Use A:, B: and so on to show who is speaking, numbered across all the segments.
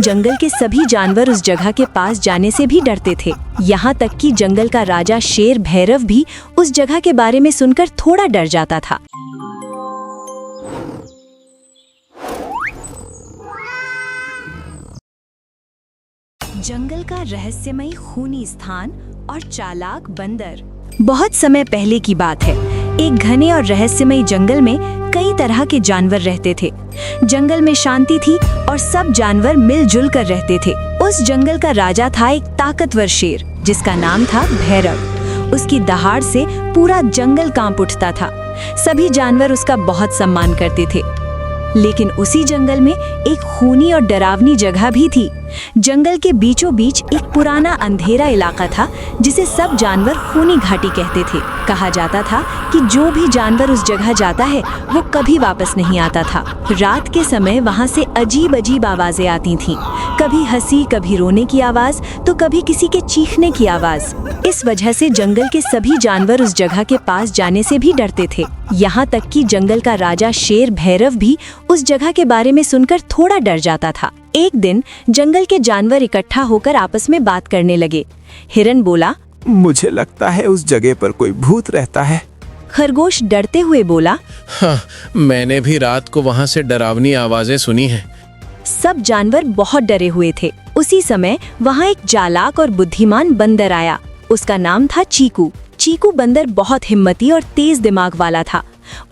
A: जंगल के सभी जानवर उस जगह के पास जाने से भी डरते थे। यहाँ तक कि जंगल का राजा शेर भैरव भी उस जगह के बारे में सुनकर थोड़ा डर जाता था। जंगल का रहस्यमयी खूनी स्थान और चालाक बंदर। बहुत समय पहले की बात है। एक घने और रहस्यमयी जंगल में कई तरह के जानवर रहते थे। जंगल में शांति थी और सब जानवर मिलजुल कर रहते थे। उस जंगल का राजा था एक ताकतवर शेर जिसका नाम था भैरव। उसकी दहाड़ से पूरा जंगल कांप उठता था। सभी जानवर उसका बहुत सम्मान करते थे। लेकिन उसी जंगल में एक खूनी और डरावनी जगह भी थी। जंगल के बीचों बीच एक पुराना अंधेरा इलाका था जिसे सब जानवर खूनी घाटी कहते थे। कहा जाता था कि जो भी जानवर उस जगह जाता है वो कभी वापस नहीं आता था। रात के समय वहां से अजीब अजीब आवाजें आती थीं। कभी हंसी, कभी रोने की आवाज, तो कभी किसी के चीखने की आवाज। इस वजह से जंगल के सभी जानवर उस जगह के पास जाने से भी डरते थे। यहाँ तक कि जंगल का राजा शेर भैरव भी उस जगह के बारे में सुनकर थोड़ा डर जाता था। एक दिन जंगल के जानवर इकट्ठा होकर आपस में बात करने लगे। हिरन बोला,
B: मुझे लगता है उस जगह पर कोई भूत रहता है।
A: खरगोश डरते हुए बोला,
C: हाँ, मैंने भी रात को वहाँ से डरावनी आवाजें सुनी हैं।
A: सब जानवर बहुत डरे हुए थे। उसी समय वहाँ एक चालाक और बुद्धिमान बंदर आया। उसका नाम था चीकू। चीकू बंदर बहुत हिम्मती और तेज दिमाग वाला था।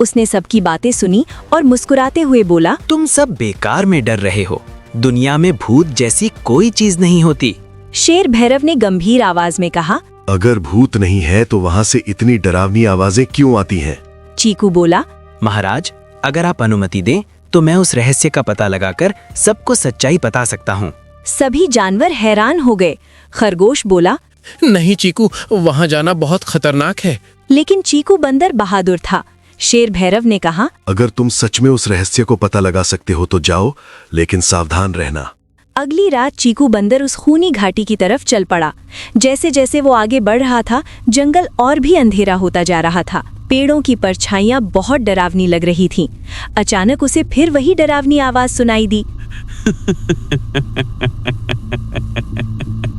A: उसने सबकी बातें सुनी और मुस्कुराते हुए बोला,
D: तुम सब बेकार में डर रहे हो। दुनिया में भूत जैसी कोई चीज नहीं होती।
A: शेर भैरव ने गंभीर आवाज में कहा,
E: अगर भूत नहीं है तो वहाँ से इतनी डरावनी आवाजें क्यों आती हैं?
A: चीकू बोला,
D: महाराज, अगर आप अनुमति दें तो मैं उस रहस्य का पता लगाकर सबको सच्चाई बता सकता हूँ।
A: सभी जानवर हैरान हो गए। खरगोश बोला,
C: नहीं चीकू, वहाँ जाना बहुत खतरनाक है।
A: लेकिन चीकू बंदर बहादुर था। शेर भैरव ने कहा,
E: अगर तुम सच में उस रहस्य को पता लगा सकते हो तो जाओ, लेकिन सावधान रहना।
A: अगली रात चीकू बंदर उस खूनी घाटी की तरफ चल पड़ा। जैसे जैसे वो आगे बढ़ रहा था, जंगल और भी अंधेरा होता जा रहा था। पेड़ों की परछाइयां बहुत डरावनी लग रही थीं। अचानक उसे फिर वही डरावनी आवाज सुनाई दी।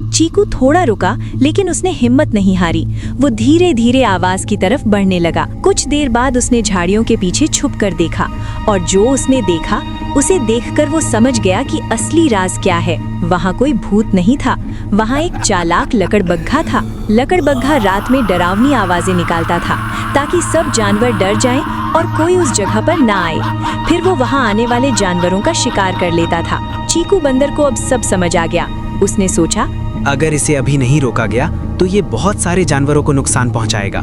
A: चीकू थोड़ा रुका, लेकिन उसने हिम्मत नहीं हारी। वो धीरे धीरे आवाज की तरफ बढ़ने लगा। कुछ देर बाद उसने झाड़ियों के पीछे छुपकर देखा, और जो उसने देखा उसे देखकर वो समझ गया कि असली राज क्या है। वहाँ कोई भूत नहीं था, वहाँ एक चालाक लकड़बग्घा था। लकड़बग्घा रात में डरावनी आवाजें निकालता था ताकि सब जानवर डर जाएं और कोई उस जगह पर ना आए। फिर वो वहाँ आने वाले जानवरों का शिकार कर लेता था। चीकू बंदर को अब सब समझ आ गया। उसने सोचा,
D: अगर इसे अभी नहीं रोका गया तो ये बहुत सारे जानवरों को नुकसान पहुंचाएगा।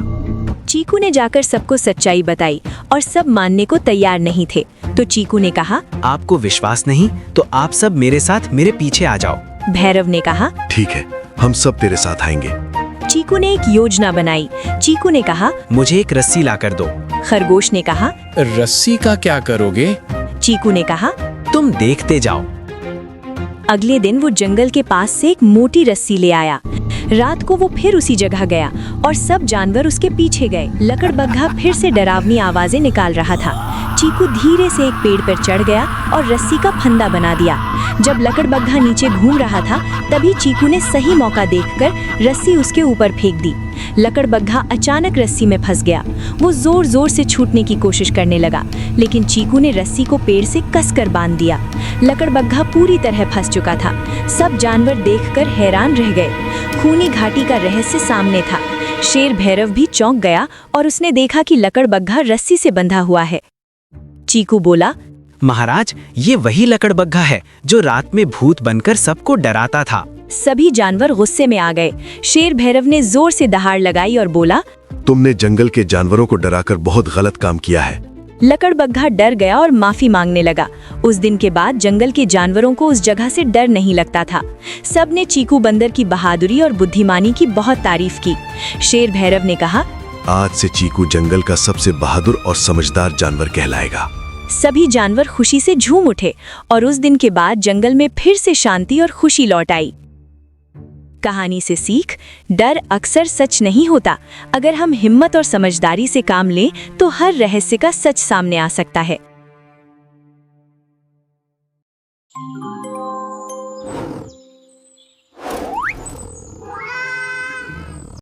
A: चीकू ने जाकर सबको सच्चाई बताई और सब मानने को तैयार नहीं थे। तो चीकू ने कहा,
D: आपको विश्वास नहीं तो आप सब मेरे साथ मेरे पीछे आ जाओ।
A: भैरव ने कहा,
E: ठीक है, हम सब तेरे साथ आएंगे।
A: चीकू ने एक योजना बनाई। चीकू ने कहा,
D: मुझे एक रस्सी लाकर दो।
A: खरगोश ने कहा,
C: रस्सी का क्या करोगे?
A: चीकू ने कहा,
D: तुम देखते जाओ।
A: अगले दिन वो जंगल के पास से एक मोटी रस्सी ले आया। रात को वो फिर उसी जगह गया और सब जानवर उसके पीछे गए। लकड़बग्घा फिर से डरावनी आवाजें निकाल रहा था। चीकू धीरे से एक पेड़ पर चढ़ गया और रस्सी का फंदा बना दिया। जब लकड़बग्घा नीचे घूम रहा था, तभी चीकू ने सही मौका देखकर रस्सी उसके ऊपर फेंक दी। लकड़बग्घा अचानक रस्सी में फंस गया। वो जोर जोर से छूटने की कोशिश करने लगा, लेकिन चीकू ने रस्सी को पेड़ से कसकर बांध दिया। लकड़बग्घा पूरी तरह फंस चुका था। सब जानवर देखकर हैरान रह गए। खूनी घाटी का रहस्य सामने था। शेर भैरव भी चौंक गया और उसने देखा कि लकड़बग्घा रस्सी से बंधा हुआ है। चीकू बोला,
D: महाराज, ये वही लकड़बग्घा है जो रात में भूत बनकर सबको डराता था।
A: सभी जानवर गुस्से में आ गए। शेर भैरव ने जोर से दहाड़ लगाई और बोला,
E: तुमने जंगल के जानवरों को डराकर बहुत गलत काम किया है।
A: लकड़बग्घा डर गया और माफी मांगने लगा। उस दिन के बाद जंगल के जानवरों को उस जगह से डर नहीं लगता था। सब ने चीकू बंदर की बहादुरी और बुद्धिमानी की बहुत तारीफ की। शेर भैरव ने कहा,
E: आज से चीकू जंगल का सबसे बहादुर और समझदार जानवर कहलाएगा।
A: सभी जानवर खुशी से झूम उठे और उस दिन के बाद जंगल में फिर से शांति और खुशी लौट आई। कहानी से सीख, डर अक्सर सच नहीं होता। अगर हम हिम्मत और समझदारी से काम लें तो हर रहस्य का सच सामने आ सकता है।